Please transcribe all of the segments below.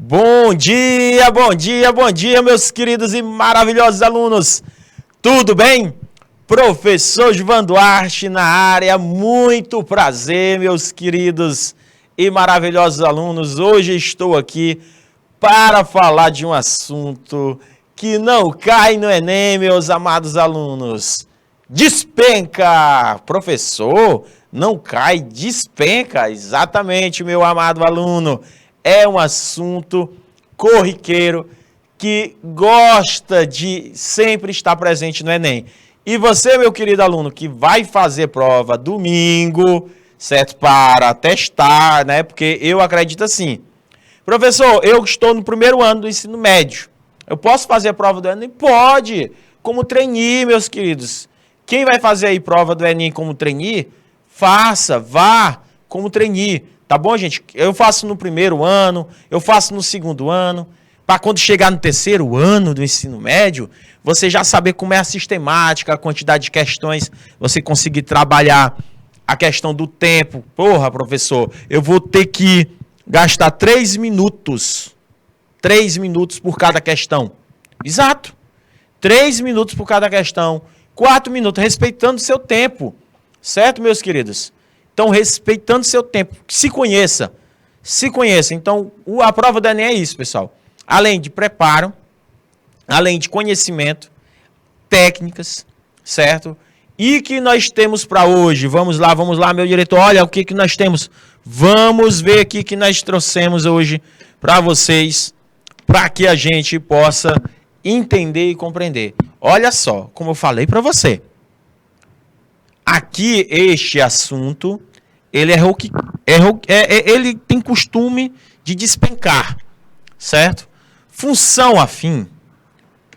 Bom dia, bom dia, bom dia, meus queridos e maravilhosos alunos. Tudo bem? Professor Gilvan Duarte na área. Muito prazer, meus queridos e maravilhosos alunos. Hoje estou aqui para falar de um assunto que não cai no Enem, meus amados alunos. Despenca! Professor, não cai, despenca. Exatamente, meu amado aluno. É um assunto corriqueiro que gosta de sempre estar presente no Enem. E você, meu querido aluno, que vai fazer prova domingo, certo? Para testar, né? Porque eu acredito assim. Professor, eu estou no primeiro ano do ensino médio. Eu posso fazer a prova do Enem? Pode! Como trainee, meus queridos. Quem vai fazer aí prova do Enem como trainee? Faça, vá como trainee. Tá bom, gente? Eu faço no primeiro ano, eu faço no segundo ano, para quando chegar no terceiro ano do ensino médio, você já saber como é a sistemática, a quantidade de questões, você conseguir trabalhar a questão do tempo. Porra, professor, eu vou ter que gastar 3 minutos por cada questão. Exato. 3 minutos por cada questão, 4 minutos, respeitando o seu tempo. Certo, meus queridos? Então, respeitando seu tempo, se conheça. Então, a prova do Enem é isso, pessoal. Além de preparo, além de conhecimento, técnicas, certo? E que nós temos para hoje? Vamos lá, meu diretor. Olha o que nós temos. Vamos ver aqui que nós trouxemos hoje para vocês, para que a gente possa entender e compreender. Olha só, como eu falei para você. Aqui, este assunto, ele tem costume de despencar, certo? Função afim,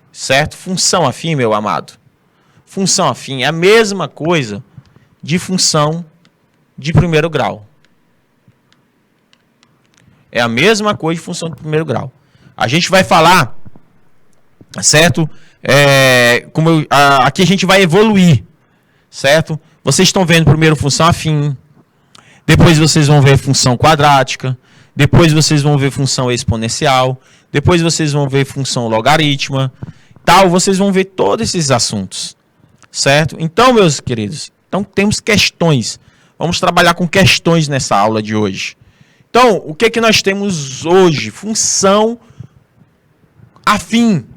certo? Função afim, meu amado. Função afim é a mesma coisa de função de primeiro grau. É a mesma coisa de função de primeiro grau. A gente vai falar, certo? Aqui a gente vai evoluir. Certo? Vocês estão vendo primeiro função afim, depois vocês vão ver função quadrática, depois vocês vão ver função exponencial, depois vocês vão ver função logarítmica, tal, vocês vão ver todos esses assuntos. Certo? Então, meus queridos, temos questões. Vamos trabalhar com questões nessa aula de hoje. Então, o que nós temos hoje? Função afim,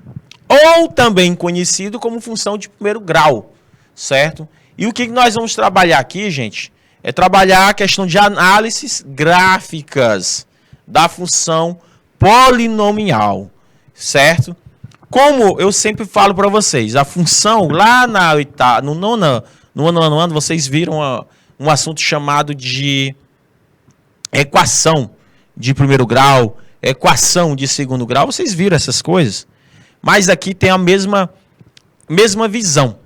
ou também conhecido como função de primeiro grau. Certo? E o que nós vamos trabalhar aqui, gente, é trabalhar a questão de análises gráficas da função polinomial, certo? Como eu sempre falo para vocês, a função lá no nono ano, vocês viram um assunto chamado de equação de primeiro grau, equação de segundo grau, vocês viram essas coisas, mas aqui tem a mesma visão.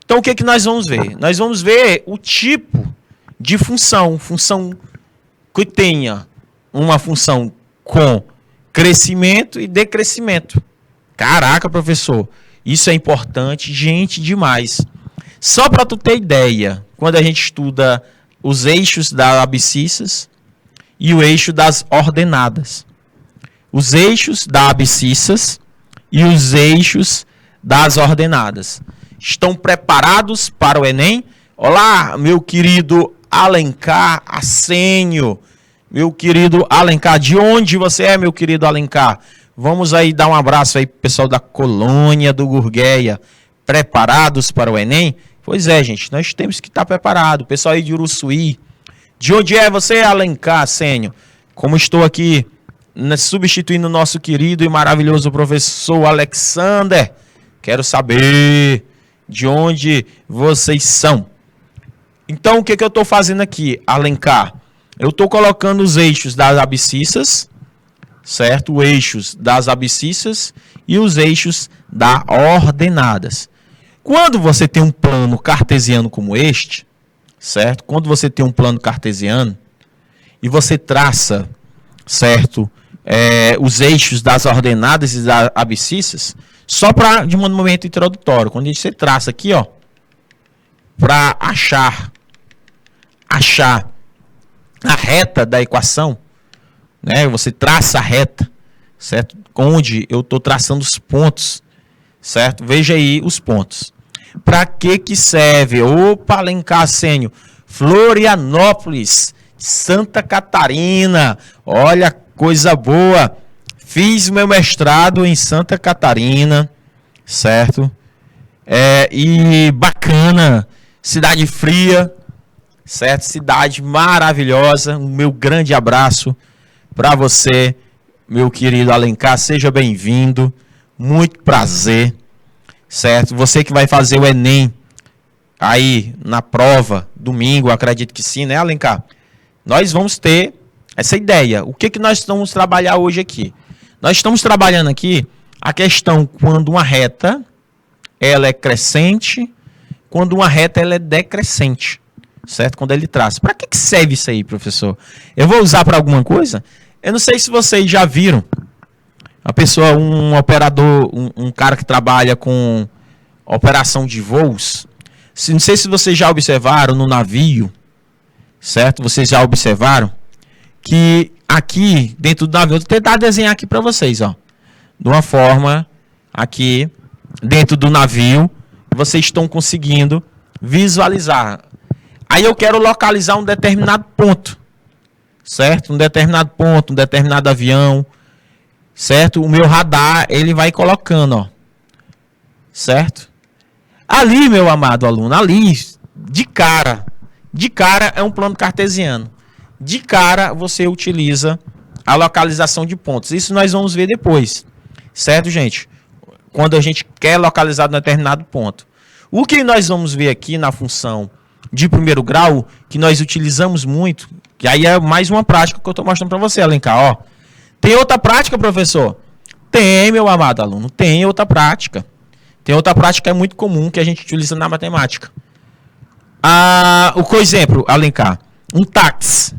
Então, o que nós vamos ver? Nós vamos ver o tipo de função que tenha uma função com crescimento e decrescimento. Caraca, professor, isso é importante, gente, demais. Só para tu ter ideia, quando a gente estuda os eixos das abscissas e o eixo das ordenadas. Os eixos das abscissas e os eixos das ordenadas. Estão preparados para o Enem? Olá, meu querido Alencar Assênio. Meu querido Alencar, de onde você é, meu querido Alencar? Vamos aí dar um abraço aí pro pessoal da colônia do Gurgueia. Preparados para o Enem? Pois é, gente, nós temos que estar preparados. Pessoal aí de Uruçuí. De onde é você, Alencar Assênio? Como estou aqui substituindo o nosso querido e maravilhoso professor Alexander, quero saber de onde vocês são. Então, o que eu estou fazendo aqui, Alencar? Eu estou colocando os eixos das abscissas, certo? Os eixos das abscissas e os eixos das ordenadas. Quando você tem um plano cartesiano como este, certo? Quando você tem um plano cartesiano e você traça, certo? Os eixos das ordenadas e das abscissas, só para de um momento introdutório, quando você traça aqui, ó, para achar a reta da equação, né? Você traça a reta, certo? Onde eu estou traçando os pontos, certo? Veja aí os pontos. Para que serve? Opa, Alencar Sênior, Florianópolis, Santa Catarina, olha, coisa boa. Fiz meu mestrado em Santa Catarina, certo? E bacana, cidade fria, certo? Cidade maravilhosa. Um meu grande abraço para você, meu querido Alencar, seja bem-vindo, muito prazer, certo? Você que vai fazer o Enem aí na prova, domingo, acredito que sim, né, Alencar? Nós vamos ter essa ideia. O que nós vamos trabalhar hoje aqui? Nós estamos trabalhando aqui a questão quando uma reta ela é crescente, quando uma reta ela é decrescente, certo? Quando ele traça. Para que serve isso aí, professor? Eu vou usar para alguma coisa? Eu não sei se vocês já viram a pessoa, um operador, um cara que trabalha com operação de voos. Não sei se vocês já observaram no navio, certo? Vocês já observaram que aqui dentro do navio, vou tentar desenhar aqui para vocês, ó, de uma forma aqui dentro do navio, vocês estão conseguindo visualizar. Aí eu quero localizar um determinado ponto, certo? Um determinado ponto, um determinado avião, certo? O meu radar, ele vai colocando, ó, certo? Ali, meu amado aluno, ali, de cara é um plano cartesiano. De cara, você utiliza a localização de pontos. Isso nós vamos ver depois, certo, gente? Quando a gente quer localizar um determinado ponto. O que nós vamos ver aqui na função de primeiro grau, que nós utilizamos muito, que aí é mais uma prática que eu estou mostrando para você, Alencar, ó. Tem outra prática, professor? Tem, meu amado aluno, tem outra prática. Tem outra prática que é muito comum, que a gente utiliza na matemática. O exemplo, Alencar, um táxi.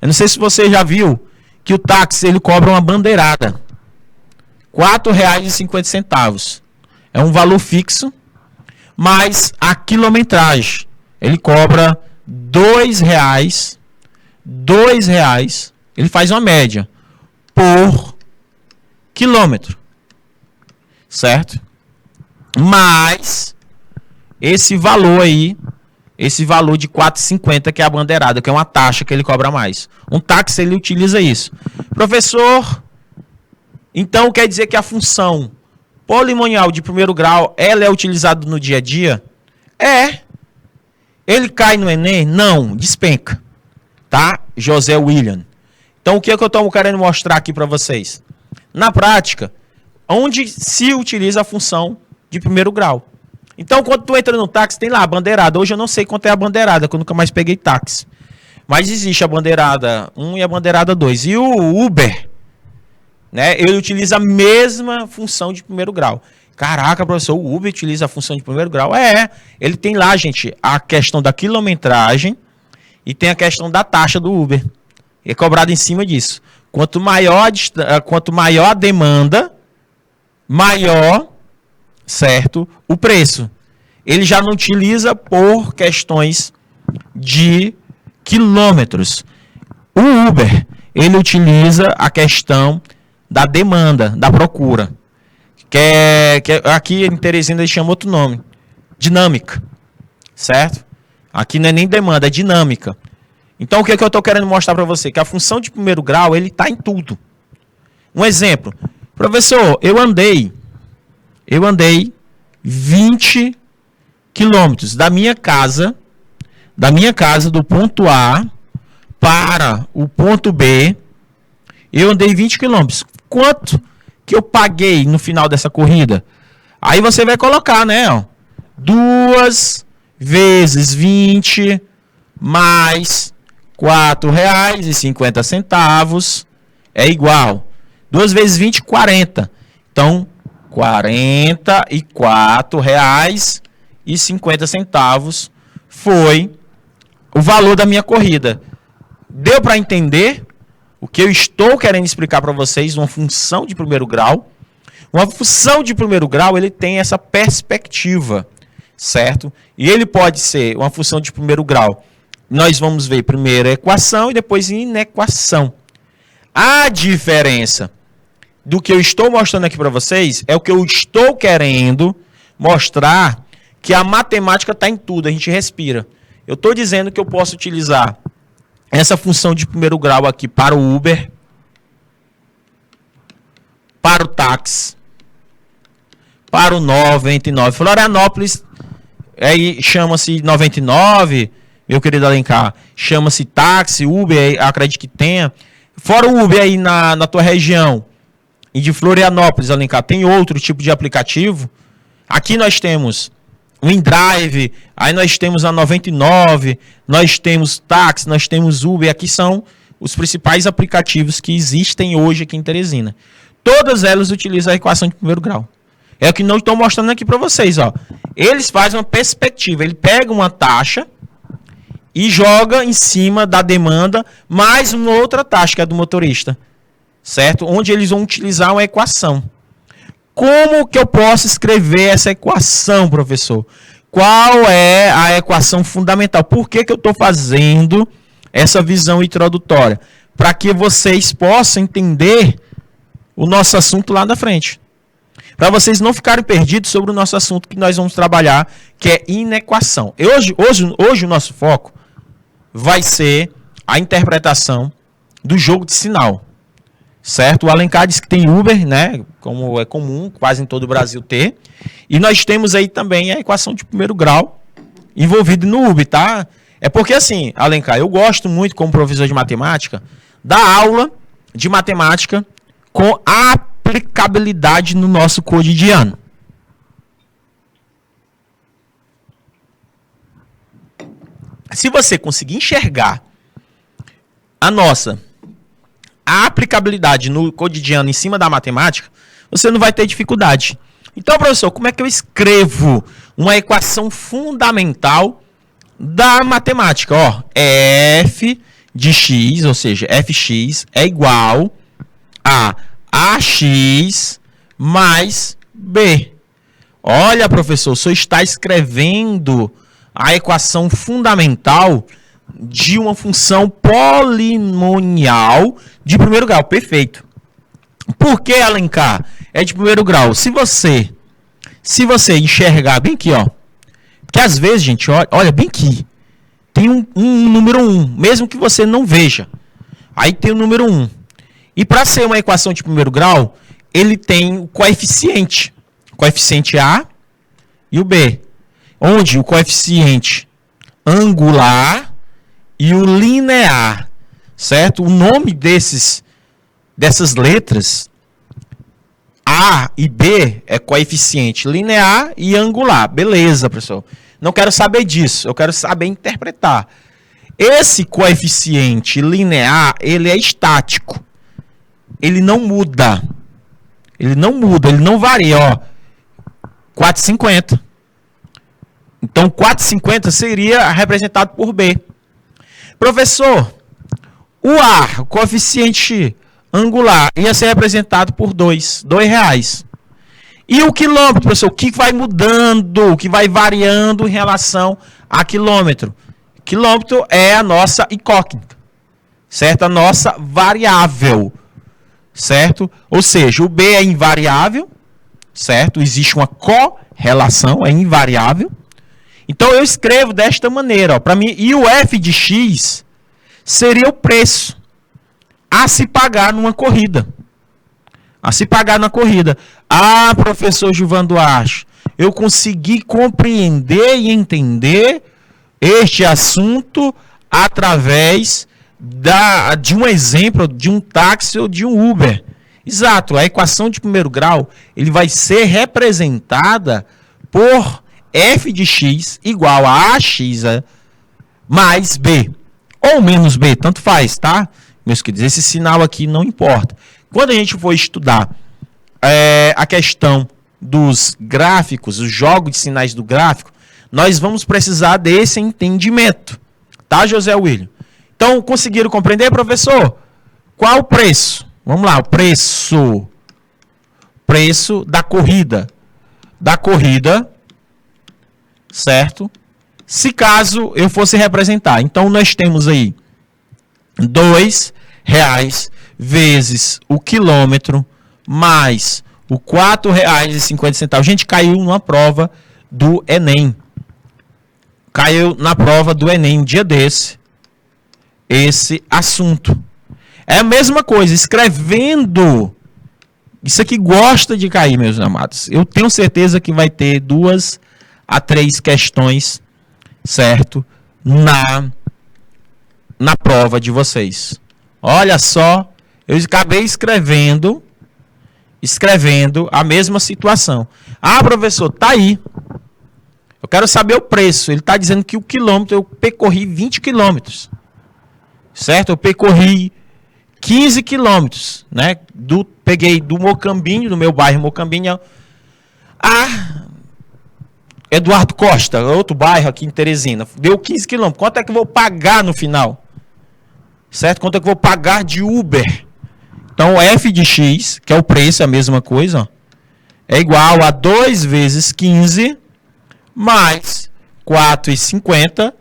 Eu não sei se você já viu que o táxi ele cobra uma bandeirada. R$ 4,50. É um valor fixo, mas a quilometragem ele cobra R$ 2. Ele faz uma média por quilômetro, certo? Mas esse valor aí, esse valor de R$ 4,50 que é a bandeirada, que é uma taxa que ele cobra mais. Um táxi ele utiliza isso. Professor, então quer dizer que a função polimonial de primeiro grau, ela é utilizada no dia a dia? É. Ele cai no Enem? Não, despenca. Tá? José William. Então o que é que eu estou querendo mostrar aqui para vocês? Na prática, onde se utiliza a função de primeiro grau. Então quando tu entra no táxi, tem lá a bandeirada. Hoje eu não sei quanto é a bandeirada, que eu nunca mais peguei táxi. Mas existe a bandeirada 1 e a bandeirada 2. E o Uber, né, ele utiliza a mesma função de primeiro grau. Caraca, professor, o Uber utiliza a função de primeiro grau? Ele tem lá, gente, a questão da quilometragem e tem a questão da taxa do Uber. É cobrado em cima disso. Quanto maior a demanda, maior, certo, o preço. Ele já não utiliza por questões de quilômetros. O Uber, ele utiliza a questão da demanda, da procura. Aqui em Teresina ele chama outro nome. Dinâmica. Certo? Aqui não é nem demanda, é dinâmica. Então o que eu estou querendo mostrar para você? Que a função de primeiro grau, ele está em tudo. Um exemplo. Professor, eu andei 20 quilômetros da minha casa, do ponto A para o ponto B, eu andei 20 quilômetros. Quanto que eu paguei no final dessa corrida? Aí você vai colocar, né? Ó, 2 vezes 20 mais R$ 4,50 é igual. 2 vezes 20, 40. Então, R$ 44,50 foi o valor da minha corrida. Deu para entender o que eu estou querendo explicar para vocês? Uma função de primeiro grau. Uma função de primeiro grau, ele tem essa perspectiva, certo? E ele pode ser uma função de primeiro grau. Nós vamos ver primeiro a equação e depois inequação. A diferença do que eu estou mostrando aqui para vocês é o que eu estou querendo mostrar, que a matemática está em tudo, a gente respira. Eu estou dizendo que eu posso utilizar essa função de primeiro grau aqui para o Uber, para o táxi, para o 99. Florianópolis, aí chama-se 99, meu querido Alencar, chama-se táxi, Uber, acredito que tenha. Fora o Uber aí na tua região, e de Florianópolis, Alencar, tem outro tipo de aplicativo. Aqui nós temos o InDrive, aí nós temos a 99, nós temos táxi, nós temos Uber. Aqui são os principais aplicativos que existem hoje aqui em Teresina. Todas elas utilizam a equação de primeiro grau. É o que não estou mostrando aqui para vocês, ó. Eles fazem uma perspectiva, ele pega uma taxa e joga em cima da demanda mais uma outra taxa, que é do motorista, certo? Onde eles vão utilizar uma equação. Como que eu posso escrever essa equação, professor? Qual é a equação fundamental? Por que eu estou fazendo essa visão introdutória? Para que vocês possam entender o nosso assunto lá na frente. Para vocês não ficarem perdidos sobre o nosso assunto que nós vamos trabalhar, que é inequação. Hoje o nosso foco vai ser a interpretação do jogo de sinal. Certo? O Alencar diz que tem Uber, né? Como é comum, quase em todo o Brasil ter. E nós temos aí também a equação de primeiro grau envolvida no Uber, tá? É porque assim, Alencar, eu gosto muito, como professor de matemática, da aula de matemática com aplicabilidade no nosso cotidiano. Se você conseguir enxergar a aplicabilidade no cotidiano em cima da matemática, você não vai ter dificuldade. Então, professor, como é que eu escrevo uma equação fundamental da matemática? Ó, f de x, ou seja, fx é igual a ax mais b. Olha, professor, o senhor está escrevendo a equação fundamental de uma função polinomial de primeiro grau. Perfeito. Por que, Alencar? É de primeiro grau. Se você enxergar bem aqui, ó. Porque às vezes, gente, olha bem aqui. Tem um número 1, mesmo que você não veja. Aí tem o número 1. E para ser uma equação de primeiro grau, ele tem o coeficiente. O coeficiente A e o B. Onde o coeficiente angular e o linear, certo? O nome dessas letras, A e B, é coeficiente linear e angular. Beleza, professor. Não quero saber disso, eu quero saber interpretar. Esse coeficiente linear, ele é estático. Ele não muda. Ele não varia, ó. 4,50. Então, 4,50 seria representado por B. Professor, o A, o coeficiente angular, ia ser representado por R$2. E o quilômetro, professor, o que vai mudando, o que vai variando em relação a quilômetro? Quilômetro é a nossa incógnita, certo? A nossa variável, certo? Ou seja, o B é invariável, certo? Existe uma correlação, é invariável. Então, eu escrevo desta maneira, ó, para mim, e o f de x seria o preço a se pagar numa corrida. A se pagar na corrida. Ah, professor Gilvan Duarte, eu consegui compreender e entender este assunto através de um exemplo, de um táxi ou de um Uber. Exato, a equação de primeiro grau, ele vai ser representada por f de x igual a ax mais b, ou menos b, tanto faz, tá? Meus queridos, esse sinal aqui não importa. Quando a gente for estudar a questão dos gráficos, os jogos de sinais do gráfico, nós vamos precisar desse entendimento, tá, José William? Então, conseguiram compreender, professor? Qual o preço? Vamos lá, o preço da corrida. Certo? Se caso eu fosse representar. Então, nós temos aí R$2 vezes o quilômetro mais o R$ 4,50. Gente, caiu numa prova do Enem. Caiu na prova do Enem um dia desse. Esse assunto. É a mesma coisa, escrevendo. Isso aqui gosta de cair, meus amados. Eu tenho certeza que vai ter 2 a 3 questões, certo? Na prova de vocês. Olha só, eu acabei escrevendo a mesma situação. Ah, professor, tá aí. Eu quero saber o preço. Ele está dizendo que o quilômetro, eu percorri 20 quilômetros. Certo? Eu percorri 15 quilômetros, né? Peguei do Mocambinho, do meu bairro Mocambinho, a Eduardo Costa, outro bairro aqui em Teresina. Deu 15 quilômetros. Quanto é que eu vou pagar no final? Certo? Quanto é que eu vou pagar de Uber? Então, o F de X, que é o preço, é a mesma coisa, ó, é igual a 2 vezes 15 mais 4,50,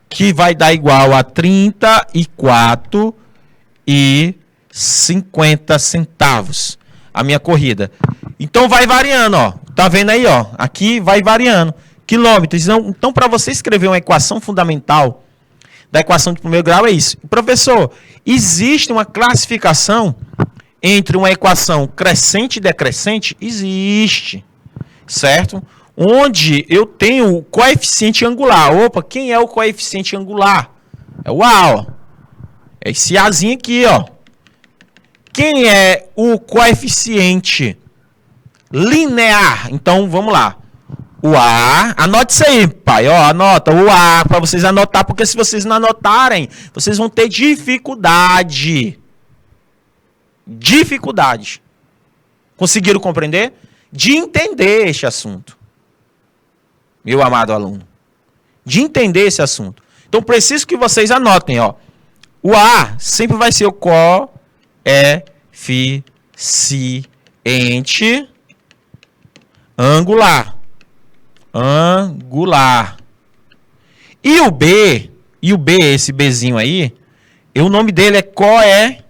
que vai dar igual a 34,50 centavos a minha corrida. Então vai variando, ó. Tá vendo aí, ó? Aqui vai variando. Quilômetros. Então, para você escrever uma equação fundamental da equação de primeiro grau é isso. Professor, existe uma classificação entre uma equação crescente e decrescente? Existe. Certo? Onde eu tenho o coeficiente angular. Opa, quem é o coeficiente angular? É o A, ó. É esse Azinho aqui, ó. Quem é o coeficiente linear? Então, vamos lá. O A, anote isso aí, pai, ó, anota o A para vocês anotar, porque se vocês não anotarem, vocês vão ter dificuldade. Dificuldade. Conseguiram compreender? De entender este assunto. Meu amado aluno. De entender esse assunto. Então, preciso que vocês anotem, ó. O A sempre vai ser o coeficiente angular. Angular. E o B, esse Bzinho aí, o nome dele é coeficiente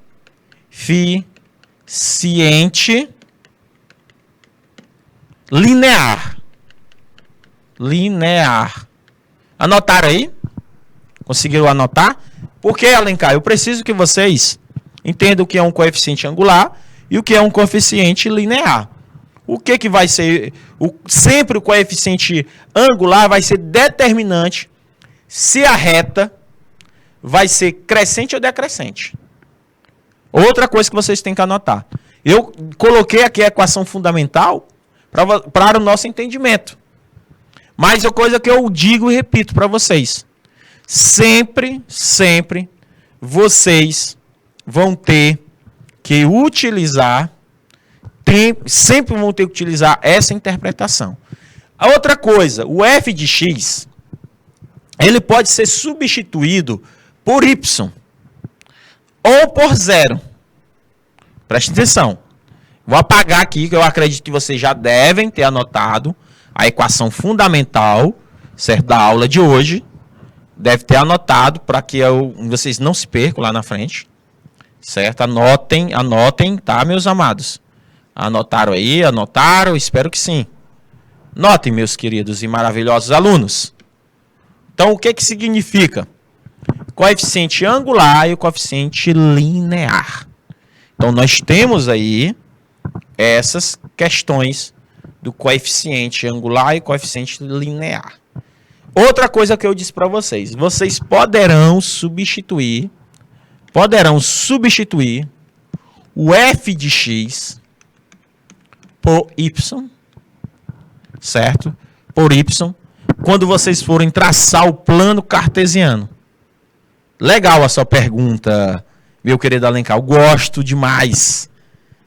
linear. Linear. Anotaram aí? Conseguiram anotar? Porque, Alencar, eu preciso que vocês entendam o que é um coeficiente angular e o que é um coeficiente linear. O que vai ser? Sempre o coeficiente angular vai ser determinante se a reta vai ser crescente ou decrescente. Outra coisa que vocês têm que anotar. Eu coloquei aqui a equação fundamental para o nosso entendimento. Mas a coisa que eu digo e repito para vocês. Sempre vocês vão ter que utilizar, sempre vão ter que utilizar essa interpretação. A outra coisa, o f de x, ele pode ser substituído por y ou por zero. Preste atenção. Vou apagar aqui, que eu acredito que vocês já devem ter anotado a equação fundamental, certo, da aula de hoje. Deve ter anotado para que vocês não se percam lá na frente. Certo? Anotem, tá, meus amados? Anotaram aí? Anotaram? Espero que sim. Notem, meus queridos e maravilhosos alunos. Então, o que significa? Coeficiente angular e o coeficiente linear. Então, nós temos aí essas questões do coeficiente angular e coeficiente linear. Outra coisa que eu disse para vocês. Vocês poderão substituir o f de x por y, certo? Por y, quando vocês forem traçar o plano cartesiano. Legal a sua pergunta, meu querido Alencar. Eu gosto demais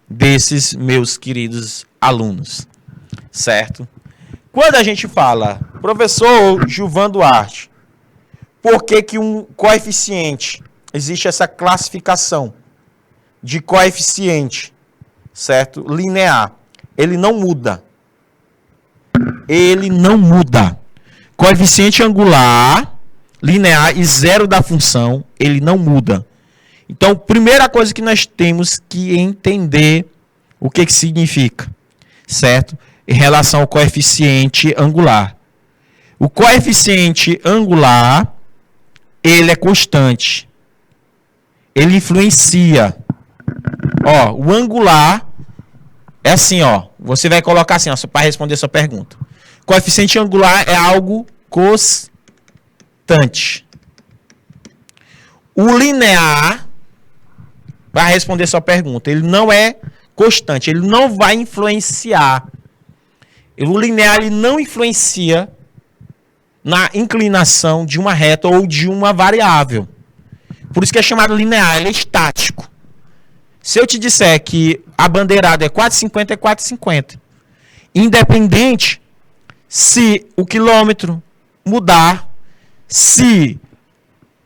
desses meus queridos alunos, certo? Quando a gente fala, professor Gilvan Duarte, por que um coeficiente, existe essa classificação de coeficiente, certo? Linear. Ele não muda. Ele não muda. Coeficiente angular, linear e zero da função, ele não muda. Então, primeira coisa que nós temos que entender O que significa? Certo? Em relação ao coeficiente angular. O coeficiente angular, ele é constante. Ele influencia. Ó, o angular é assim, ó. Você vai colocar assim, ó, para responder a sua pergunta. Coeficiente angular é algo constante. O linear, para responder a sua pergunta, ele não é constante, ele não vai influenciar. O linear ele não influencia na inclinação de uma reta ou de uma variável. Por isso que é chamado linear, ele é estático. Se eu te disser que a bandeirada é 4,50, é 4,50. Independente se o quilômetro mudar, se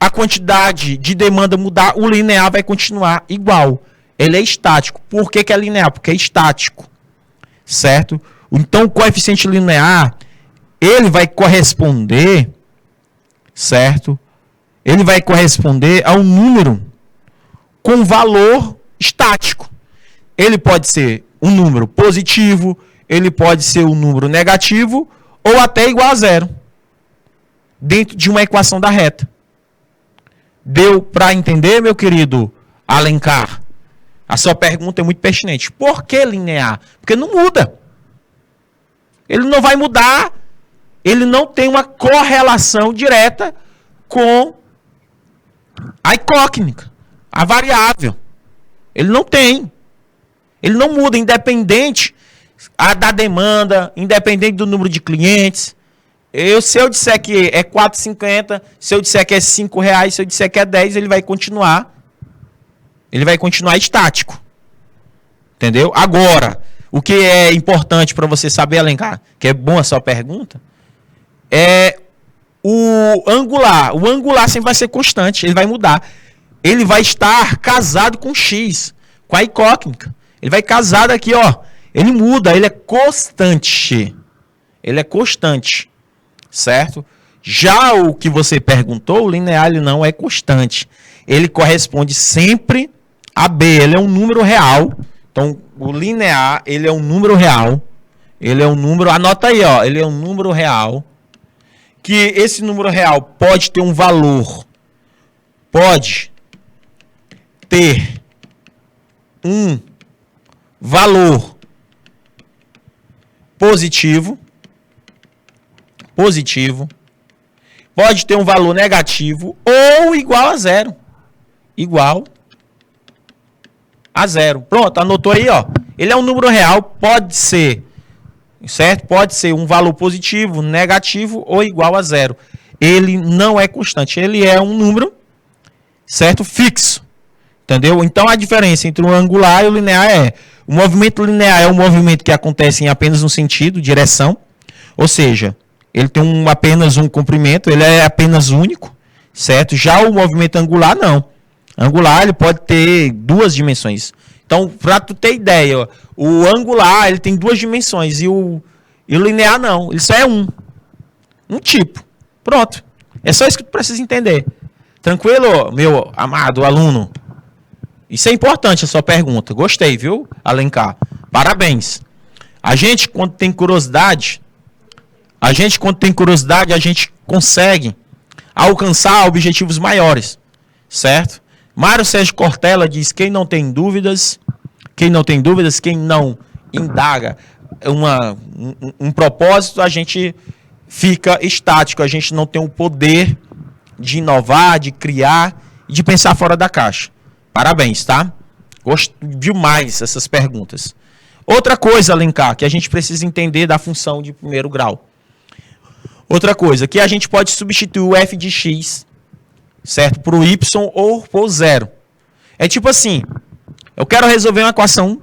a quantidade de demanda mudar, o linear vai continuar igual. Ele é estático. Por que é linear? Porque é estático. Certo? Então, o coeficiente linear, ele vai corresponder, certo? Ele vai corresponder a um número com valor estático. Ele pode ser um número positivo, ele pode ser um número negativo, ou até igual a zero, dentro de uma equação da reta. Deu para entender, meu querido Alencar? A sua pergunta é muito pertinente. Por que linear? Porque não muda. Ele não vai mudar, ele não tem uma correlação direta com a incógnita, a variável. Ele não tem. Ele não muda, independente da demanda, independente do número de clientes. Se eu disser que é 4,50, se eu disser que é R$5, se eu disser que é 10, ele vai continuar. Ele vai continuar estático. Entendeu? Agora, o que é importante para você saber, Alencar, que é bom a sua pergunta, é o angular. O angular sempre vai ser constante, ele vai mudar. Ele vai estar casado com X, com a incógnita. Ele vai casado aqui, ó. Ele muda, ele é constante. Ele é constante. Certo? Já o que você perguntou, o linear ele não é constante. Ele corresponde sempre a B. Ele é um número real. Então, o linear, ele é um número real. Ele é um número, anota aí, ó. Ele é um número real. Que esse número real pode ter um valor. Pode ter um valor positivo. Pode ter um valor negativo ou igual a zero. Igual a zero. Pronto, anotou aí, ó. Ele é um número real, pode ser, certo? Pode ser um valor positivo, negativo ou igual a zero. Ele não é constante, ele é um número, certo? Fixo. Entendeu? Então a diferença entre o angular e o linear é: o movimento linear é um movimento que acontece em apenas um sentido, direção. Ou seja, ele tem apenas um comprimento, ele é apenas único, certo? Já o movimento angular, não. Angular, ele pode ter duas dimensões. Então, para tu ter ideia, ó, o angular, ele tem duas dimensões e o linear, não. Ele só é um tipo. Pronto. É só isso que tu precisa entender. Tranquilo, meu amado aluno? Isso é importante, a sua pergunta. Gostei, viu, Alencar? Parabéns. A gente, quando tem curiosidade, a gente consegue alcançar objetivos maiores, certo? Mário Sérgio Cortella diz: quem não dúvidas, quem não indaga um propósito, a gente fica estático, a gente não tem o poder de inovar, de criar e de pensar fora da caixa. Parabéns, tá? Gosto demais essas perguntas. Outra coisa, Alencar, que a gente precisa entender da função de primeiro grau. Outra coisa, que a gente pode substituir o f de x, certo? Por y ou por zero. É tipo assim, eu quero resolver uma equação,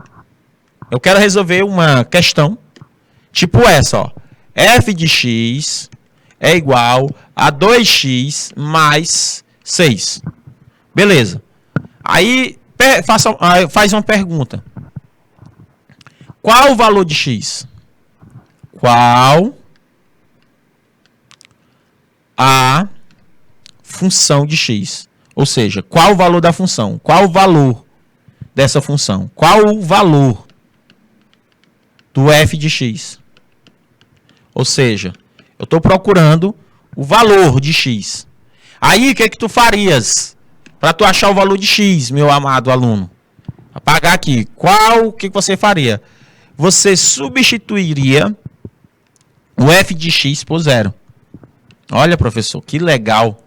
eu quero resolver uma questão, tipo essa, ó. F de x é igual a 2x mais 6. Beleza. Aí faz uma pergunta. Qual o valor de x? Qual a função de x? Ou seja, qual o valor da função? Qual o valor dessa função? Qual o valor do f de x. Ou seja, eu estou procurando o valor de x. Aí, o que é que tu farias para tu achar o valor de x, meu amado aluno? Apagar aqui. O que você faria? Você substituiria o f de x por 0. Olha, professor, que legal.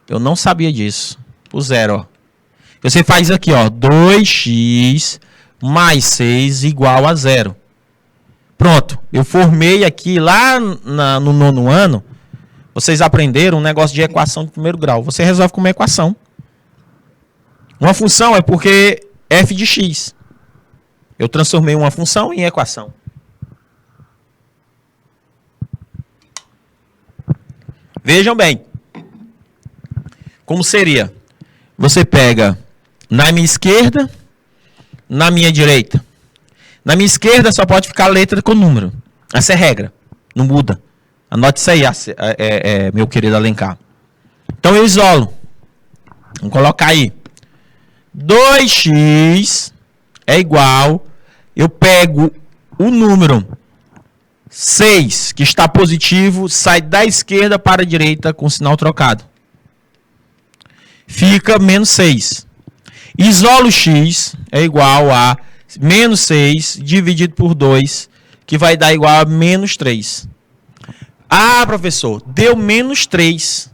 Eu não sabia disso. Por 0, ó. Você faz aqui, ó, 2x mais 6 igual a 0. Pronto, eu formei aqui lá no 9º ano, vocês aprenderam um negócio de equação de primeiro grau. Você resolve com uma equação. Uma função é porque f de x. Eu transformei uma função em equação. Vejam bem. Como seria? Você pega na minha esquerda, na minha direita. Na minha esquerda só pode ficar letra com número. Essa é a regra. Não muda. Anote isso aí, meu querido Alencar. Então eu isolo. Vamos colocar aí. 2x é igual. Eu pego o número 6, que está positivo, sai da esquerda para a direita com sinal trocado. Fica menos 6. Isolo x é igual a menos 6 dividido por 2, que vai dar igual a menos 3. Ah, professor, deu menos 3.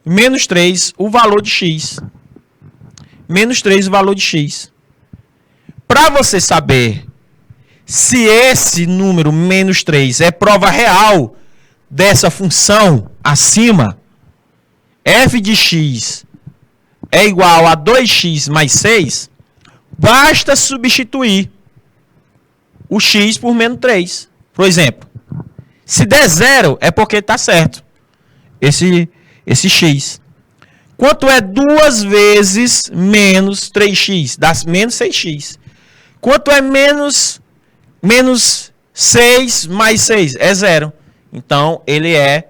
Menos 3, o valor de x. Menos 3, o valor de x. Para você saber se esse número menos 3 é prova real dessa função acima, f de x é igual a 2x mais 6, basta substituir o x por menos 3. Por exemplo, se der 0, é porque está certo esse x. Quanto é 2 vezes menos 3x? Dá menos 6x. Quanto é menos 6 mais 6? É 0. Então, ele é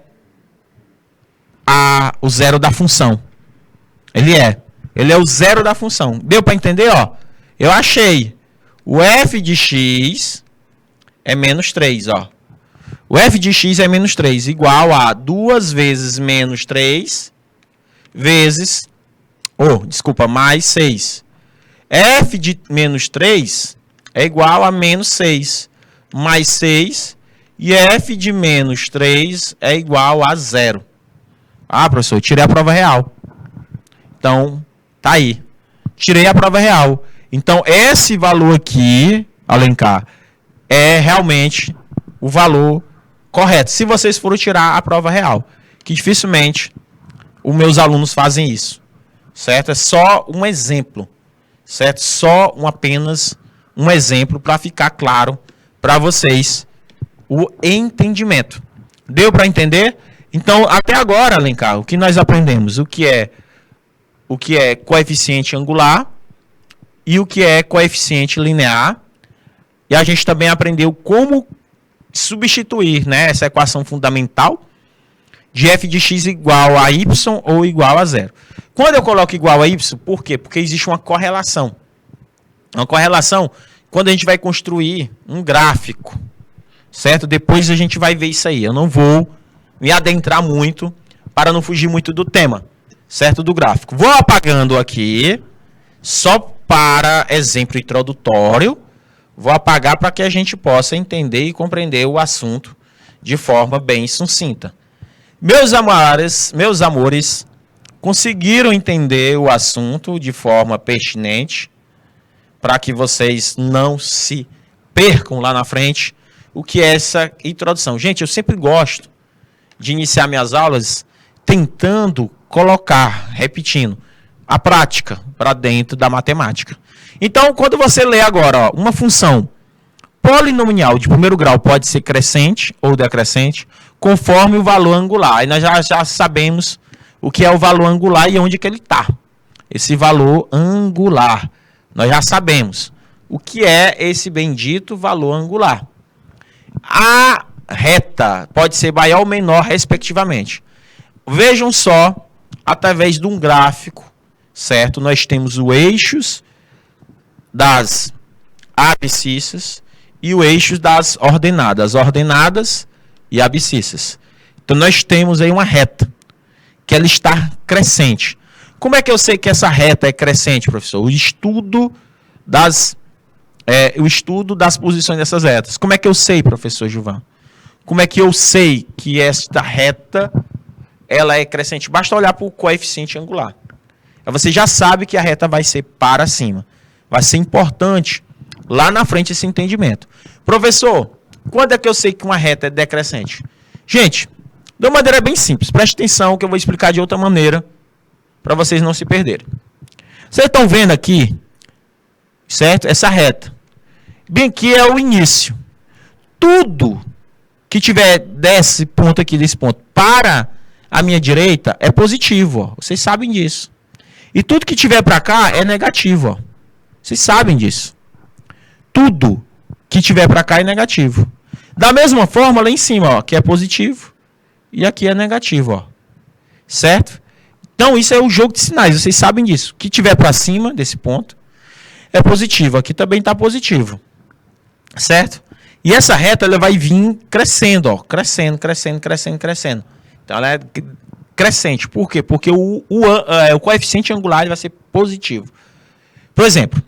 o zero da função. Ele é o zero da função. Deu para entender? Ó, eu achei. O f de x é menos 3. Ó. O f de x é menos 3, igual a 2 vezes menos 3 vezes... mais 6. F de menos 3 é igual a menos 6 mais 6. E f de menos 3 é igual a 0. Ah, professor, eu tirei a prova real. Então, tá aí. Tirei a prova real. Então, esse valor aqui, Alencar, é realmente o valor correto. Se vocês forem tirar a prova real. Que dificilmente os meus alunos fazem isso. Certo? É só um exemplo. Certo? Só apenas um exemplo para ficar claro para vocês o entendimento. Deu para entender? Então, até agora, Alencar, o que nós aprendemos? O que é coeficiente angular e o que é coeficiente linear. E a gente também aprendeu como substituir, né, essa equação fundamental de f de x igual a y ou igual a 0. Quando eu coloco igual a y, por quê? Porque existe uma correlação. Uma correlação quando a gente vai construir um gráfico, certo? Depois a gente vai ver isso aí. Eu não vou me adentrar muito para não fugir muito do tema, certo? Do gráfico. Vou apagando aqui, só para exemplo introdutório. Vou apagar para que a gente possa entender e compreender o assunto de forma bem sucinta. Meus amores, conseguiram entender o assunto de forma pertinente para que vocês não se percam lá na frente o que é essa introdução. Gente, eu sempre gosto de iniciar minhas aulas tentando colocar, repetindo, a prática para dentro da matemática. Então, quando você lê agora, ó, uma função polinomial de primeiro grau pode ser crescente ou decrescente, conforme o valor angular. Aí nós já sabemos o que é o valor angular e onde que ele está. Esse valor angular. Nós já sabemos o que é esse bendito valor angular. A reta pode ser maior ou menor, respectivamente. Vejam só, através de um gráfico, certo? Nós temos os eixos das abscissas e o eixo das ordenadas e abscissas. Então nós temos aí uma reta, que ela está crescente. Como é que eu sei que essa reta é crescente, professor? O estudo das posições dessas retas. Como é que eu sei, professor Gilvan? Como é que eu sei que esta reta ela é crescente? Basta olhar para o coeficiente angular. Você já sabe que a reta vai ser para cima. Vai ser importante lá na frente esse entendimento. Professor, quando é que eu sei que uma reta é decrescente? Gente, de uma maneira bem simples. Preste atenção que eu vou explicar de outra maneira para vocês não se perderem. Vocês estão vendo aqui, certo? Essa reta. Bem aqui é o início. Tudo que tiver desse ponto aqui, desse ponto, para a minha direita, é positivo. Ó. Vocês sabem disso. E tudo que tiver para cá é negativo. Ó. Vocês sabem disso. Tudo que tiver para cá é negativo. Da mesma forma, lá em cima, ó, que é positivo. E aqui é negativo. Ó. Certo? Então, isso é o jogo de sinais. Vocês sabem disso. O que tiver para cima desse ponto é positivo. Aqui também está positivo. Certo? E essa reta ela vai vir crescendo, ó, crescendo. Então ela é crescente. Por quê? Porque o coeficiente angular vai ser positivo. Por exemplo,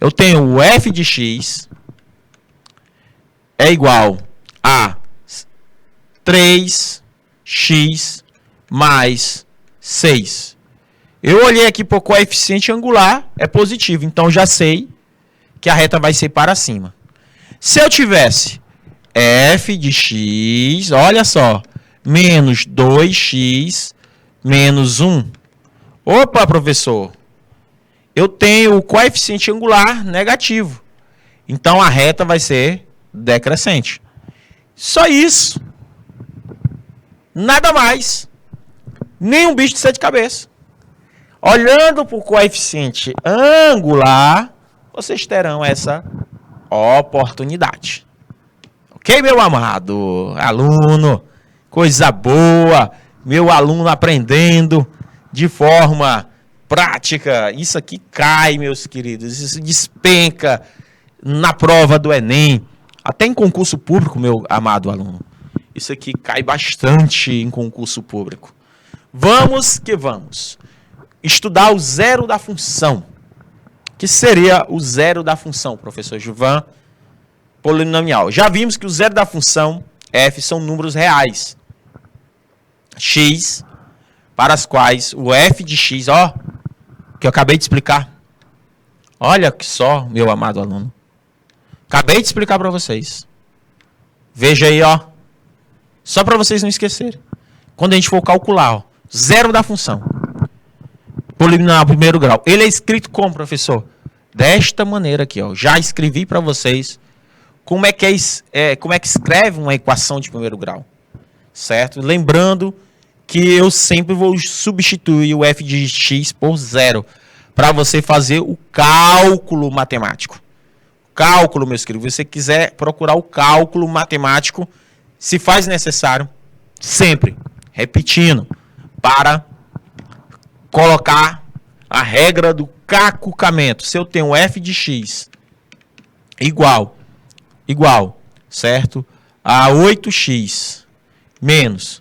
eu tenho o f de x é igual a 3x mais 6. Eu olhei aqui para o coeficiente angular, é positivo. Então já sei que a reta vai ser para cima. Se eu tivesse f de x, olha só, menos 2x menos 1. Opa, professor, eu tenho o coeficiente angular negativo. Então a reta vai ser decrescente. Só isso. Nada mais. Nenhum bicho de sete cabeças. Olhando para o coeficiente angular, vocês terão essa oportunidade. Ok, meu amado aluno? Coisa boa. Meu aluno aprendendo de forma prática. Isso aqui cai, meus queridos. Isso despenca na prova do Enem. Até em concurso público, meu amado aluno. Isso aqui cai bastante em concurso público. Vamos que vamos. Estudar o zero da função. Que seria o zero da função, professor Gilvan? Polinomial. Já vimos que o zero da função f são números reais. X, para as quais o f de x, ó, que eu acabei de explicar. Olha que só, meu amado aluno. Acabei de explicar para vocês. Veja aí, ó. Só para vocês não esquecerem. Quando a gente for calcular, ó, zero da função. Polinomial primeiro grau. Ele é escrito como, professor? Desta maneira aqui, ó. Já escrevi para vocês como é que escreve uma equação de primeiro grau. Certo? Lembrando que eu sempre vou substituir o f de x por zero para você fazer o cálculo matemático. Cálculo, meus queridos. Se você quiser procurar o cálculo matemático, se faz necessário, sempre, repetindo, para colocar a regra do cacucamento. Se eu tenho f de x igual, certo? A 8x menos,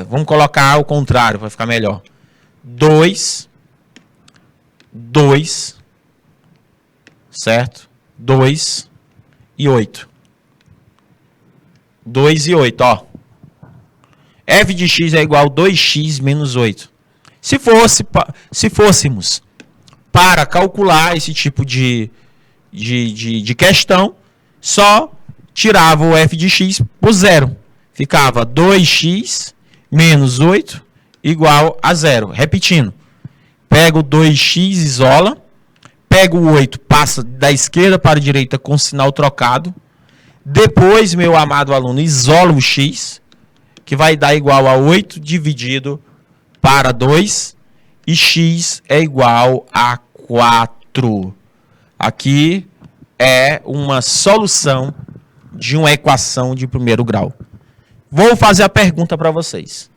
vamos colocar o contrário para ficar melhor. 2, certo? 2 e 8. 2 e 8, ó. F de x é igual a 2x menos 8. Se fôssemos para calcular esse tipo de questão, só tirava o f de x por zero. Ficava 2x menos 8 igual a zero. Repetindo. Pega o 2x, isola. Pega o 8, passa da esquerda para a direita com sinal trocado. Depois, meu amado aluno, isola o x, que vai dar igual a 8 dividido para 2. E x é igual a 4. Aqui é uma solução de uma equação de primeiro grau. Vou fazer a pergunta para vocês.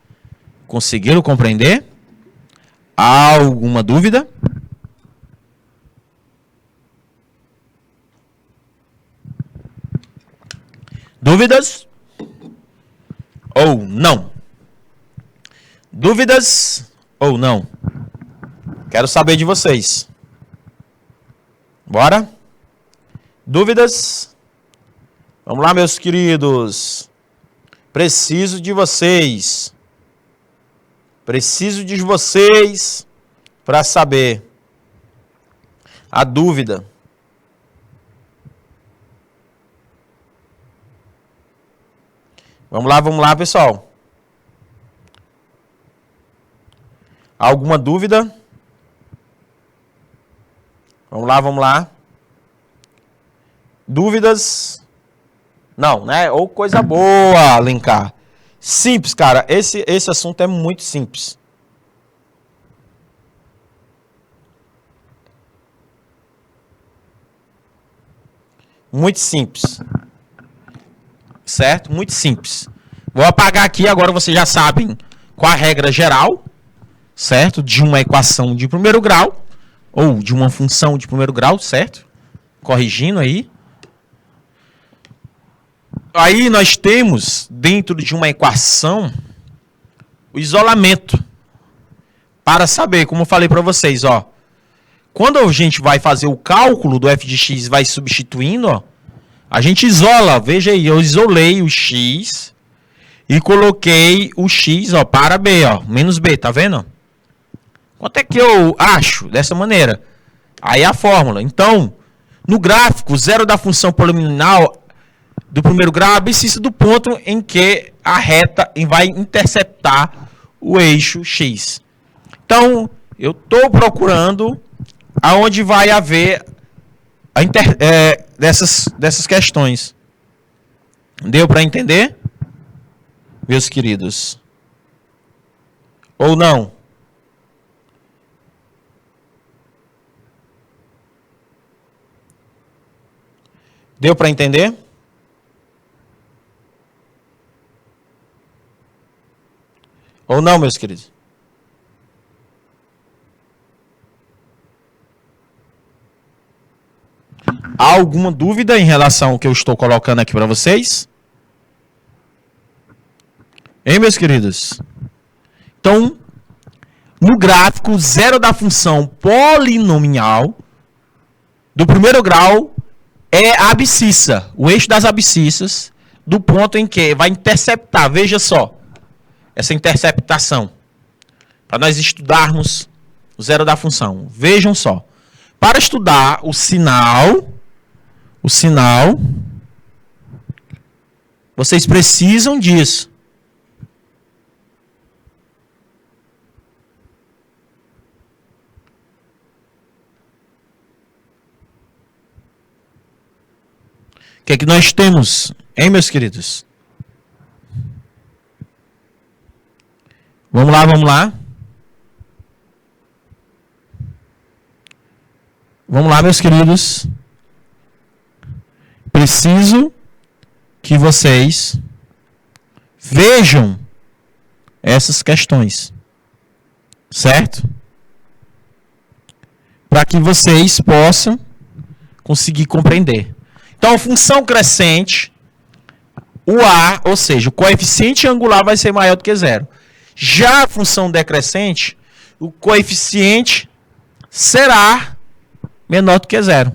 Conseguiram compreender? Alguma dúvida? Dúvidas? Ou não? Dúvidas ou não? Quero saber de vocês. Bora? Dúvidas? Vamos lá, meus queridos. Preciso de vocês. Preciso de vocês para saber a dúvida. Vamos lá, pessoal. Alguma dúvida? Vamos lá. Dúvidas? Não, né? Ou coisa boa, Alencar. Simples, cara. Esse assunto é muito simples. Muito simples. Certo? Muito simples. Vou apagar aqui, agora vocês já sabem qual a regra geral, certo? De uma equação de primeiro grau, ou de uma função de primeiro grau, certo? Corrigindo aí. Aí nós temos, dentro de uma equação, o isolamento. Para saber, como eu falei para vocês, ó. Quando a gente vai fazer o cálculo do f de x, vai substituindo, ó. A gente isola, veja aí, eu isolei o x e coloquei o x, ó, para b, ó, menos b, tá vendo? Quanto é que eu acho dessa maneira? Aí é a fórmula. Então, no gráfico, zero da função polinomial do primeiro grau é abscissa do ponto em que a reta vai interceptar o eixo x. Então, eu estou procurando aonde vai haver dessas questões. Deu para entender, meus queridos? Ou não? Deu para entender? Ou não, meus queridos? Há alguma dúvida em relação ao que eu estou colocando aqui para vocês? Hein, meus queridos? Então, no gráfico, zero da função polinomial do primeiro grau é a abscissa, o eixo das abscissas, do ponto em que vai interceptar, veja só, essa interceptação, para nós estudarmos o zero da função. Vejam só, para estudar o sinal, vocês precisam disso. O que é que nós temos, hein, meus queridos? Vamos lá. Vamos lá, meus queridos. Preciso que vocês vejam essas questões, certo? Para que vocês possam conseguir compreender. Então, a função crescente, o A, ou seja, o coeficiente angular vai ser maior do que zero. Já a função decrescente, o coeficiente será menor do que zero.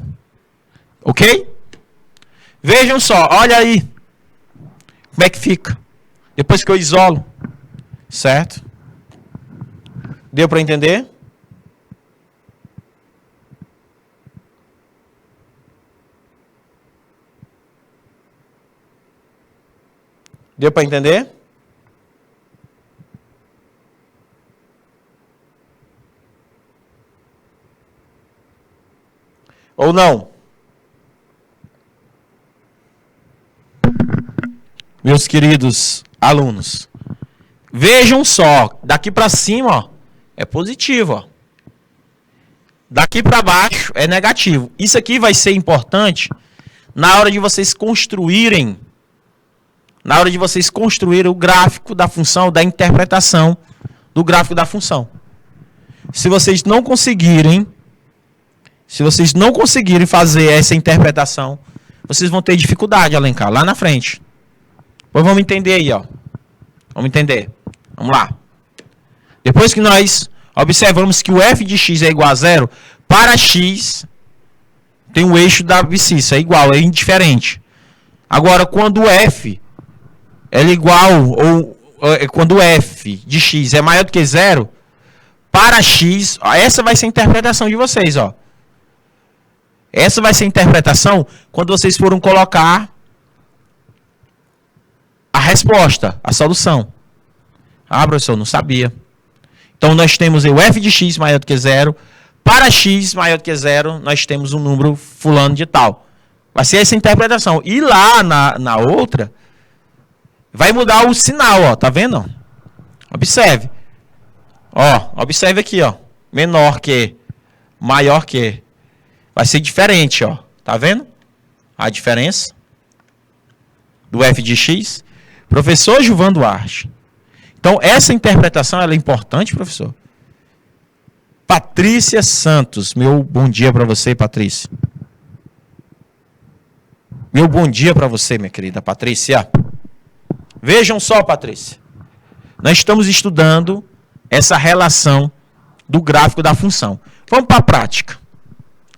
Ok? Vejam só, olha aí. Como é que fica? Depois que eu isolo. Certo? Deu para entender? Deu para entender? Ou não? Meus queridos alunos, vejam só, daqui para cima, ó, é positivo, ó. Daqui para baixo é negativo. Isso aqui vai ser importante na hora de vocês construírem o gráfico da função, da interpretação do gráfico da função. Se vocês não conseguirem fazer essa interpretação, vocês vão ter dificuldade, Alencar, lá na frente. Pois vamos entender aí, ó. Vamos entender. Vamos lá. Depois que nós observamos que o f de x é igual a zero, para x tem o eixo da abscissa, é igual, é indiferente. Agora, quando o f é igual, ou quando o f de x é maior do que zero, para x, essa vai ser a interpretação de vocês, ó. Essa vai ser a interpretação quando vocês foram colocar a resposta, a solução. Ah, professor, não sabia. Então, nós temos o f de x maior do que zero. Para x maior do que zero, nós temos um número fulano de tal. Vai ser essa interpretação. E lá na outra, vai mudar o sinal, ó. Tá vendo? Observe. Ó, observe aqui, ó. Menor que, maior que. Vai ser diferente, ó. Tá vendo? A diferença do f de x. Professor Gilvan Duarte. Então, essa interpretação ela é importante, professor? Patrícia Santos. Meu bom dia para você, Patrícia. Meu bom dia para você, minha querida Patrícia. Vejam só, Patrícia. Nós estamos estudando essa relação do gráfico da função. Vamos para a prática.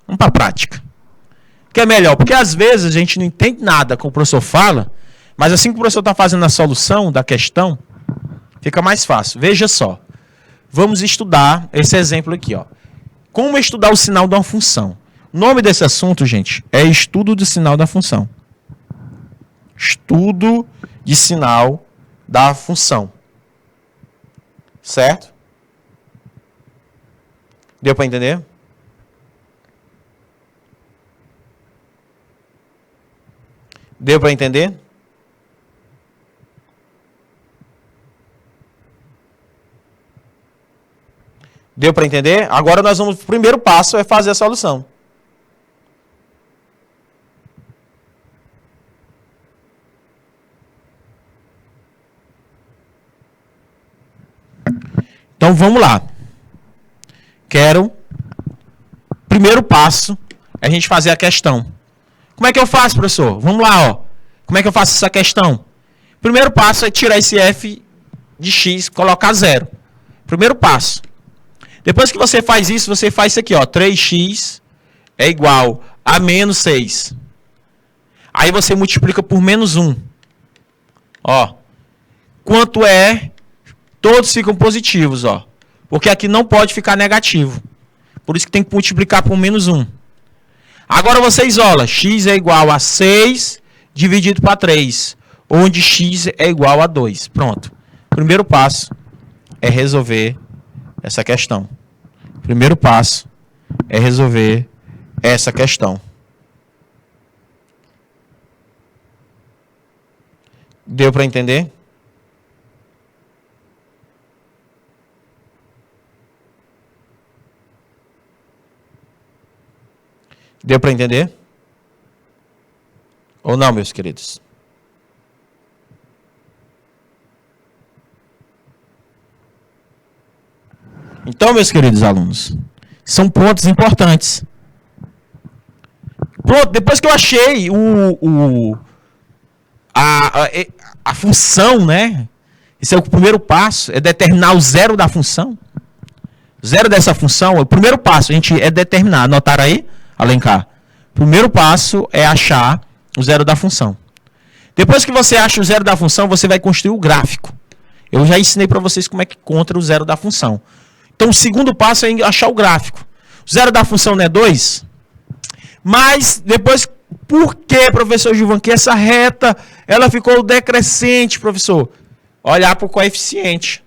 Vamos para a prática. O que é melhor? Porque às vezes a gente não entende nada com o professor fala, mas assim que o professor está fazendo a solução da questão, fica mais fácil. Veja só. Vamos estudar esse exemplo aqui, ó. Como estudar o sinal de uma função. O nome desse assunto, gente, é estudo do sinal da função. Estudo de sinal da função. Certo? Deu para entender? Deu para entender? Deu para entender? Agora nós vamos, o primeiro passo é fazer a solução. Então vamos lá. Primeiro passo é a gente fazer a questão. Como é que eu faço, professor? Vamos lá, ó. Como é que eu faço essa questão? Primeiro passo é tirar esse f de x, colocar zero. Primeiro passo. Depois que você faz isso, você faz isso aqui, ó. 3x é igual a menos 6. Aí você multiplica por menos 1. Ó. Quanto é? Todos ficam positivos, ó. Porque aqui não pode ficar negativo. Por isso que tem que multiplicar por menos 1. Agora você isola. X é igual a 6 dividido para 3. Onde x é igual a 2. Pronto. Primeiro passo é resolver essa questão. Primeiro passo é resolver essa questão. Deu para entender? Deu para entender? Ou não, meus queridos? Então, meus queridos alunos, são pontos importantes. Pronto, depois que eu achei a função, né? Esse é o primeiro passo, é determinar o zero da função. Zero dessa função, o primeiro passo, a gente é determinar. Anotaram aí, Alencar? Primeiro passo é achar o zero da função. Depois que você acha o zero da função, você vai construir o gráfico. Eu já ensinei para vocês como é que encontra o zero da função. Então, o segundo passo é achar o gráfico. O zero da função não é 2? Mas, depois, por que, professor Gilvan, que essa reta, ela ficou decrescente, professor? Olhar para o coeficiente.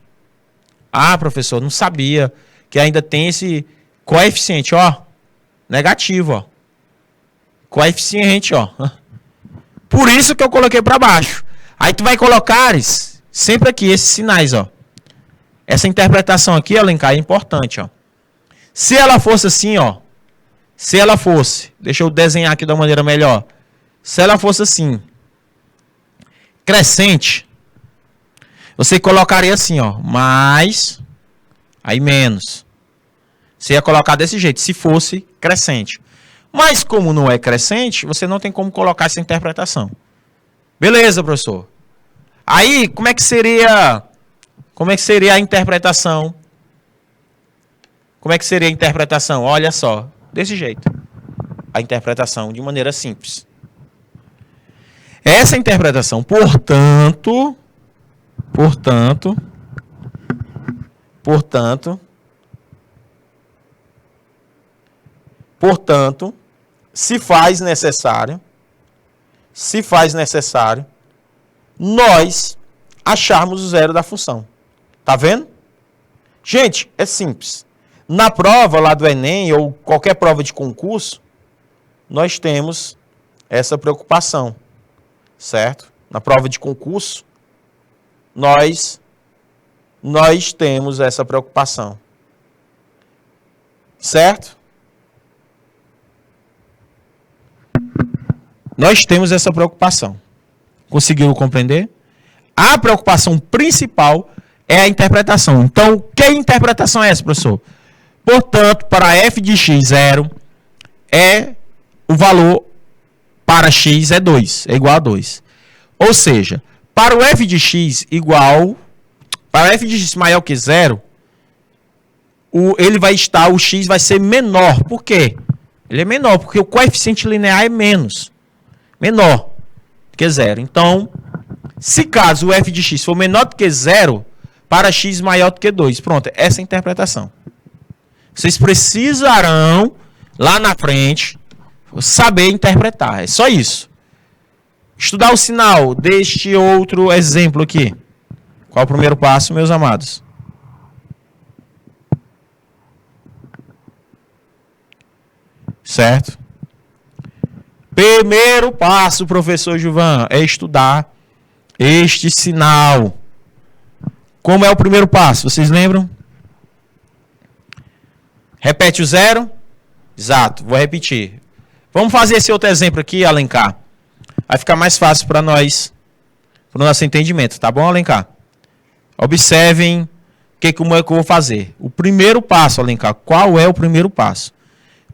Ah, professor, não sabia que ainda tem esse coeficiente, ó. Negativo, ó. Coeficiente, ó. Por isso que eu coloquei para baixo. Aí tu vai colocar sempre aqui, esses sinais, ó. Essa interpretação aqui, Alencar, é importante, ó. Se ela fosse assim, ó. Se ela fosse, deixa eu desenhar aqui de uma maneira melhor. Se ela fosse assim, crescente, você colocaria assim, ó, mais, aí menos. Você ia colocar desse jeito, se fosse crescente. Mas como não é crescente, você não tem como colocar essa interpretação. Beleza, professor. Aí, como é que seria a interpretação? Como é que seria a interpretação? Olha só, desse jeito. A interpretação de maneira simples. Essa interpretação, portanto, se faz necessário, nós acharmos o zero da função. Tá vendo? Gente, é simples. Na prova lá do Enem ou qualquer prova de concurso, nós temos essa preocupação, certo? Na prova de concurso, nós temos essa preocupação, certo? Nós temos essa preocupação. Conseguiram compreender? A preocupação principal é a interpretação. Então, que interpretação é essa, professor? Portanto, para f de x, 0, o valor para x é 2, é igual a 2. Ou seja, para o f de x para f de x maior que 0, o x vai ser menor. Por quê? Ele é menor, porque o coeficiente linear é menor que 0. Então, se caso o f de x for menor do que 0, para x maior do que 2. Pronto, essa é a interpretação. Vocês precisarão, lá na frente, saber interpretar. É só isso. Estudar o sinal deste outro exemplo aqui. Qual é o primeiro passo, meus amados? Certo? Primeiro passo, professor Gilvan, é estudar este sinal. Como é o primeiro passo? Vocês lembram? Repete o zero? Exato, vou repetir. Vamos fazer esse outro exemplo aqui, Alencar. Vai ficar mais fácil para nós, para o nosso entendimento, tá bom, Alencar? Observem como é que eu vou fazer. O primeiro passo, Alencar, qual é o primeiro passo?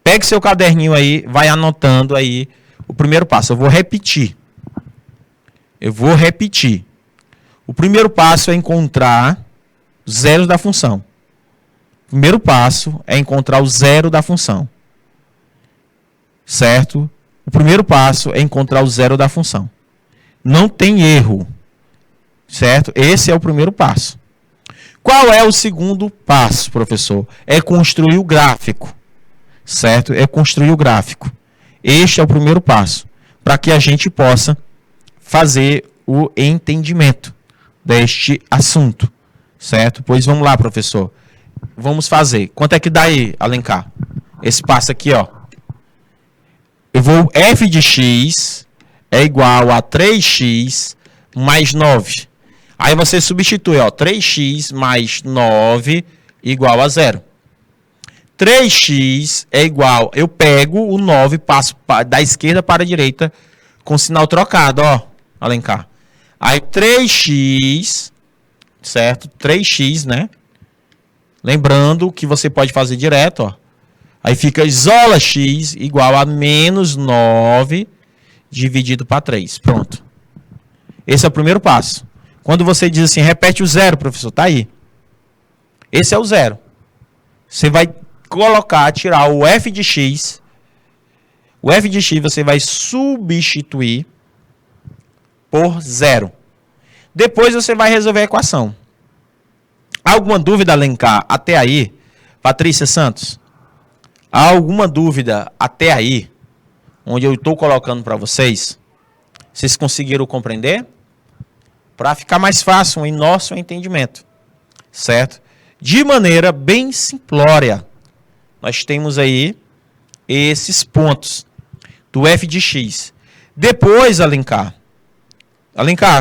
Pegue seu caderninho aí, vai anotando aí o primeiro passo. Eu vou repetir. O primeiro passo é encontrar os zeros da função. O primeiro passo é encontrar o zero da função. Certo? O primeiro passo é encontrar o zero da função. Não tem erro. Certo? Esse é o primeiro passo. Qual é o segundo passo, professor? É construir o gráfico. Certo? É construir o gráfico. Este é o primeiro passo. Para que a gente possa fazer o entendimento deste assunto. Certo? Pois vamos lá, professor. Vamos fazer. Quanto é que dá aí, Alencar? Esse passo aqui, ó. F de x é igual a 3x mais 9. Aí você substitui, ó, 3x mais 9 igual a 0. 3x é igual, eu pego o 9, passo da esquerda para a direita com sinal trocado, ó, Alencar. Aí 3x, certo? 3x, né? Lembrando que você pode fazer direto, ó. Aí fica isola x igual a menos 9 dividido para 3. Pronto. Esse é o primeiro passo. Quando você diz assim, repete o zero, professor, tá aí. Esse é o zero. Você vai tirar o f de x. O f de x você vai substituir por zero. Depois você vai resolver a equação. Alguma dúvida, Alencar, até aí? Patrícia Santos? Há alguma dúvida até aí? Onde eu estou colocando para vocês? Vocês conseguiram compreender? Para ficar mais fácil em nosso entendimento. Certo? De maneira bem simplória. Nós temos aí esses pontos do f de x. Depois, Alencar,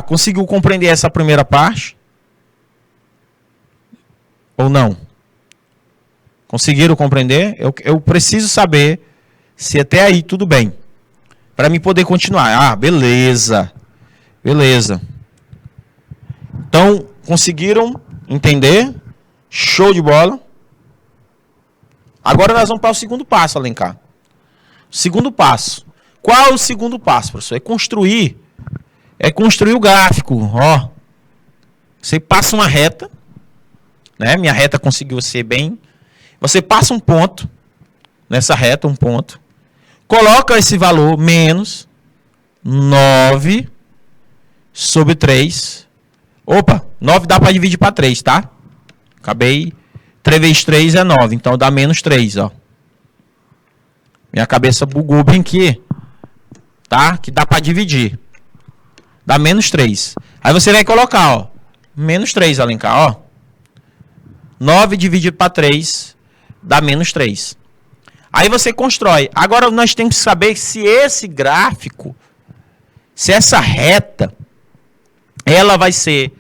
conseguiu compreender essa primeira parte? Ou não? Conseguiram compreender? Eu preciso saber se até aí tudo bem. Para mim poder continuar. Ah, beleza. Beleza. Então, conseguiram entender? Show de bola. Agora nós vamos para o segundo passo, Alencar. Segundo passo. Qual é o segundo passo, professor? É construir o gráfico. Ó, Você passa uma reta, né? Minha reta conseguiu ser bem. Você passa um ponto nessa reta, um ponto. Coloca esse valor menos 9 sobre 3. Opa, 9 dá para dividir para 3, tá? Acabei. 3 vezes 3 é 9, então dá menos 3, ó. Minha cabeça bugou bem aqui, tá? Que dá para dividir. Dá menos 3. Aí você vai colocar, ó, menos 3, Alencar, ó. 9 dividido para 3 dá menos 3. Aí você constrói. Agora nós temos que saber se esse gráfico, se essa reta, ela vai ser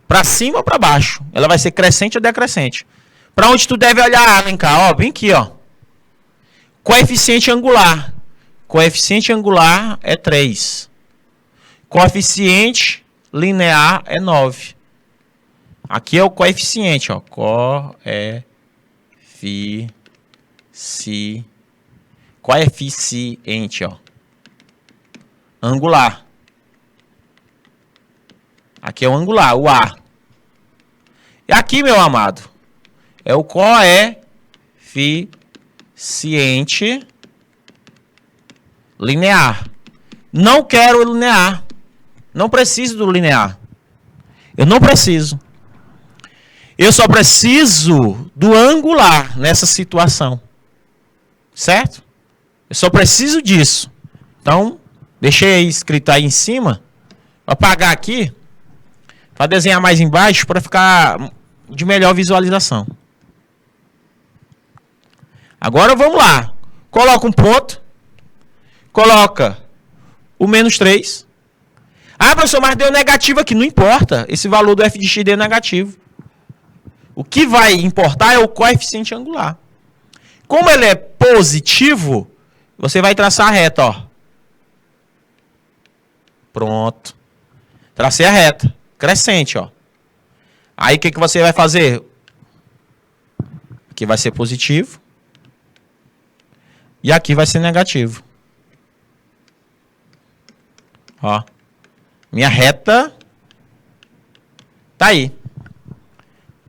para cima ou para baixo. Ela vai ser crescente ou decrescente. Para onde tu deve olhar, Alencar? Ó, bem aqui, ó. Coeficiente angular. Coeficiente angular é 3. Coeficiente linear é 9. Aqui é o coeficiente, ó. Coeficiente, ó. Angular. Aqui é o angular, o A. E aqui, meu amado, é o coeficiente linear. Não quero o linear. Não preciso do linear. Eu não preciso. Eu só preciso do angular nessa situação. Certo? Eu só preciso disso. Então, deixei aí escrito aí em cima. Vou apagar aqui. Para desenhar mais embaixo, para ficar de melhor visualização. Agora vamos lá. Coloca um ponto. Coloca o menos 3. Ah, professor, mas deu negativo aqui. Não importa. Esse valor do f de x deu negativo. O que vai importar é o coeficiente angular. Como ele é positivo, você vai traçar a reta, ó. Pronto. Tracei a reta. Crescente, ó. Aí o que você vai fazer? Aqui vai ser positivo. E aqui vai ser negativo. Ó. Minha reta tá aí.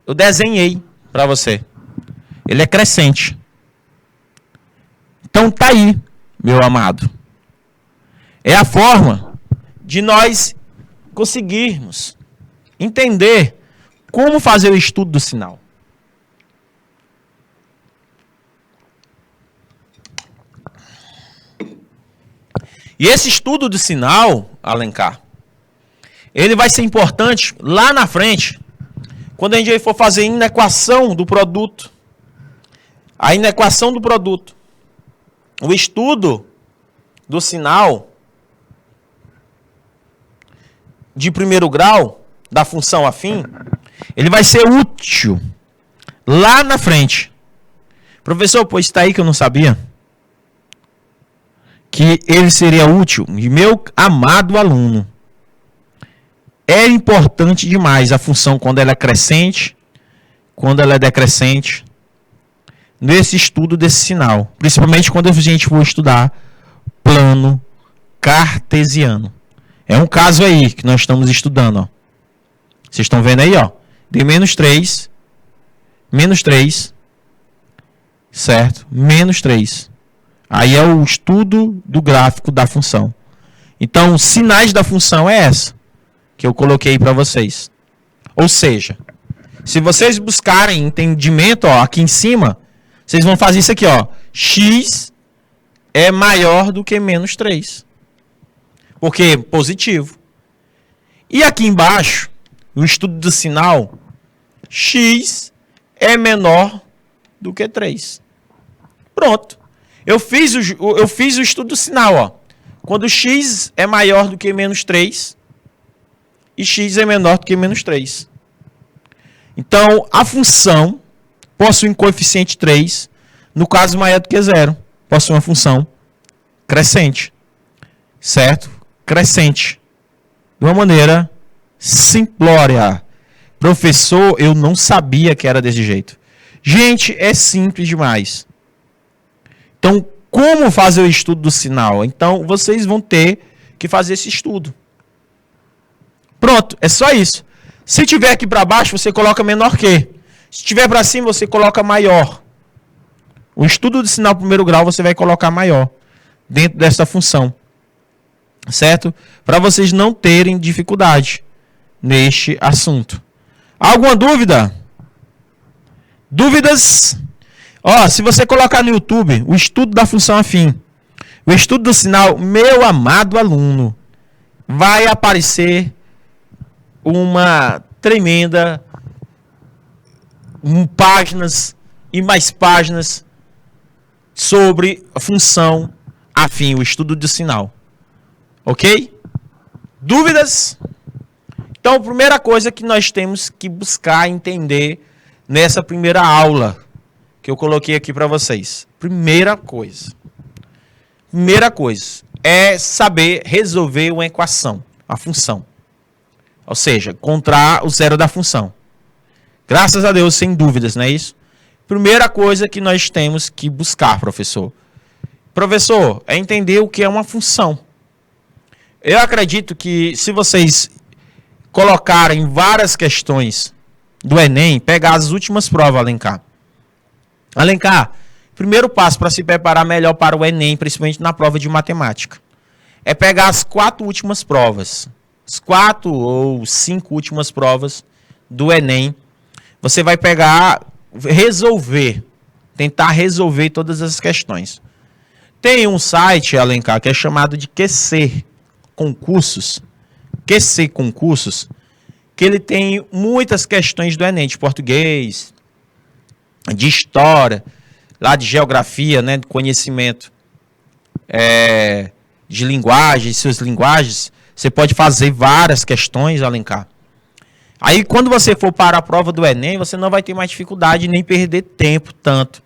Eu desenhei para você. Ele é crescente. Então tá aí, meu amado. É a forma de nós conseguirmos entender como fazer o estudo do sinal. E esse estudo do sinal, Alencar, ele vai ser importante lá na frente, quando a gente for fazer a inequação do produto. A inequação do produto. O estudo do sinal de primeiro grau, da função afim, ele vai ser útil lá na frente. Professor, pois está aí que eu não sabia. Que ele seria útil. Meu amado aluno, é importante demais a função quando ela é crescente, quando ela é decrescente, nesse estudo desse sinal. Principalmente quando a gente for estudar plano cartesiano. É um caso aí que nós estamos estudando, ó. Vocês estão vendo aí, ó. De menos 3, certo? Menos 3. Aí é o estudo do gráfico da função. Então, os sinais da função é essa que eu coloquei para vocês. Ou seja, se vocês buscarem entendimento, ó, aqui em cima, vocês vão fazer isso aqui, ó. X é maior do que menos 3. Porque positivo. E aqui embaixo, o estudo do sinal, x é menor do que 3. Pronto. Eu fiz o estudo do sinal, ó. Quando x é maior do que menos 3 e x é menor do que menos 3. Então, a função possui um coeficiente 3, no caso maior do que 0. Possui uma função crescente. Certo? Crescente. De uma maneira simplória. Professor, eu não sabia que era desse jeito. Gente, é simples demais. Então, como fazer o estudo do sinal? Então, vocês vão ter que fazer esse estudo. Pronto, é só isso. Se tiver aqui para baixo, você coloca menor que. Se tiver para cima, você coloca maior. O estudo de sinal primeiro grau você vai colocar maior dentro dessa função. Certo? Para vocês não terem dificuldade neste assunto. Alguma dúvida? Dúvidas? Ó, se você colocar no YouTube o estudo da função afim, o estudo do sinal, meu amado aluno, vai aparecer uma tremenda páginas e mais páginas sobre a função afim, o estudo do sinal. Ok? Dúvidas? Então, a primeira coisa que nós temos que buscar entender nessa primeira aula que eu coloquei aqui para vocês. Primeira coisa é saber resolver uma equação, a função. Ou seja, encontrar o zero da função. Graças a Deus, sem dúvidas, não é isso? Primeira coisa que nós temos que buscar, professor. Professor, é entender o que é uma função. Eu acredito que se vocês colocarem várias questões do Enem, pegar as últimas provas, Alencar. Alencar, primeiro passo para se preparar melhor para o Enem, principalmente na prova de matemática, é pegar as 4 últimas provas. As 4 ou 5 últimas provas do Enem. Você vai pegar, tentar resolver todas as questões. Tem um site, Alencar, que é chamado de QC Concursos, que ele tem muitas questões do Enem, de português, de história, lá de geografia, né, de conhecimento de linguagens, suas linguagens. Você pode fazer várias questões, Alencar. Aí, quando você for para a prova do Enem, você não vai ter mais dificuldade nem perder tempo tanto,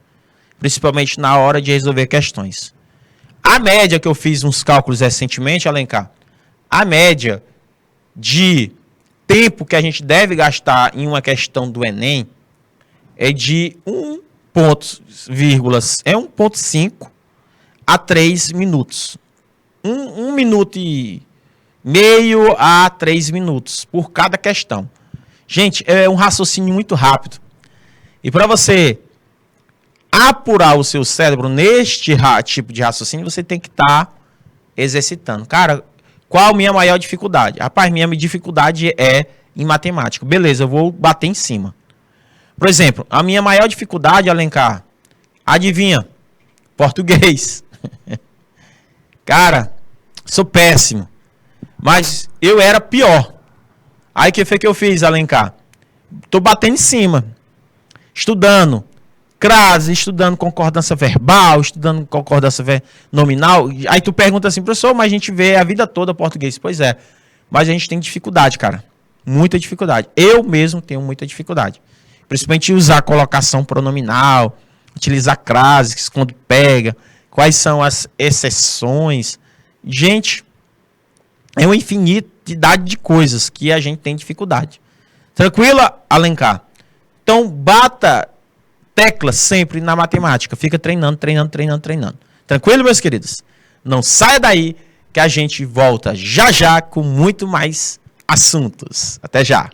principalmente na hora de resolver questões. A média que eu fiz uns cálculos recentemente, Alencar, a média de tempo que a gente deve gastar em uma questão do Enem é de 1,5 a 3 minutos. 1 minuto e meio a 3 minutos por cada questão. Gente, é um raciocínio muito rápido. E para você apurar o seu cérebro neste tipo de raciocínio, você tem que estar exercitando. Cara, qual a minha maior dificuldade? Rapaz, minha dificuldade é em matemática. Beleza, eu vou bater em cima. Por exemplo, a minha maior dificuldade, Alencar, adivinha? Português. Cara, sou péssimo. Mas eu era pior. Aí o que foi que eu fiz, Alencar? Tô batendo em cima. Estudando crase, estudando concordância verbal, estudando concordância nominal. Aí tu pergunta assim, professor, mas a gente vê a vida toda português. Pois é, mas a gente tem dificuldade, cara. Muita dificuldade. Eu mesmo tenho muita dificuldade. Principalmente usar colocação pronominal, utilizar crases quando pega, quais são as exceções. Gente, é uma infinidade de coisas que a gente tem dificuldade. Tranquila, Alencar? Então, bata teclas sempre na matemática. Fica treinando. Tranquilo, meus queridos? Não saia daí que a gente volta já com muito mais assuntos. Até já.